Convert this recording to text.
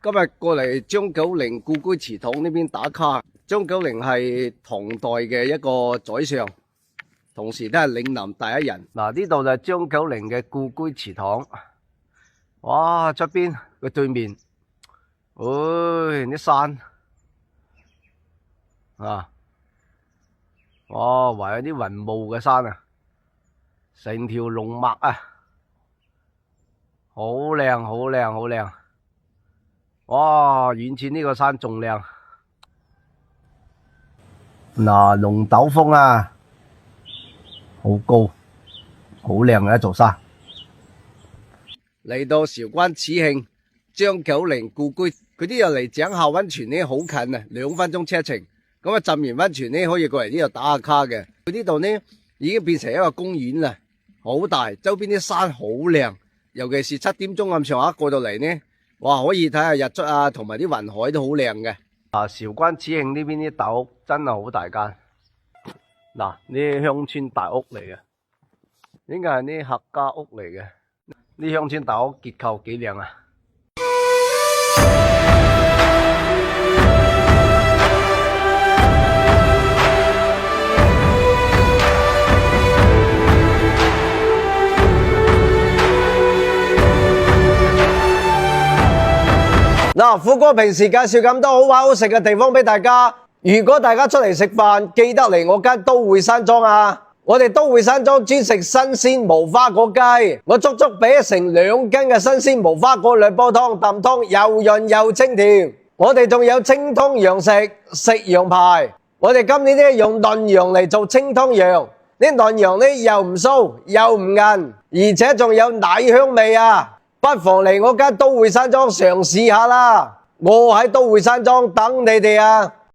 今日過嚟張九齡故居祠堂呢邊打卡。張九齡係唐代嘅一個宰相，同時都係嶺南第一人。嗱，呢度就係張九齡嘅故居祠堂。哇，出邊佢對面，啲山啊，哇，還有啲雲霧嘅山啊，成條龍脈啊，好靚，好靚，好靚。哇，遠處呢個山仲靚。嗱，龍斗峰啊，好高，好靚嘅一座山。嚟到韶關始慶張九齡故居，佢啲又嚟井下溫泉呢，好近啊，2分鐘車程。咁啊，浸完溫泉呢，可以過嚟呢度打下卡嘅。佢呢度呢已經變成一個公園啦，好大，周邊啲山好靚，尤其是7點鐘咁上下過到嚟呢，哇，可以睇下日出啊，同埋啲雲海都好靚嘅。啊，韶關始慶呢邊啲大屋真係好大間。嗱，呢啲鄉村大屋嚟嘅，應該係啲客家屋嚟嘅。呢鄉村大屋結構幾靚啊！嗱，虎哥平時介紹咁多好玩好食嘅地方俾大家，如果大家出嚟食飯，記得嚟我間都會山莊啊！我哋都會山莊專食新鮮無花果雞，我足足俾成2斤嘅新鮮無花果兩煲湯，啖湯又潤又清甜。我哋仲有清湯羊食羊排，我哋今年呢用嫩羊嚟做清湯羊，啲嫩羊呢又唔酥又唔韌，而且仲有奶香味啊！不妨嚟我間都會山莊嘗試下啦，我喺都會山莊等你哋啊！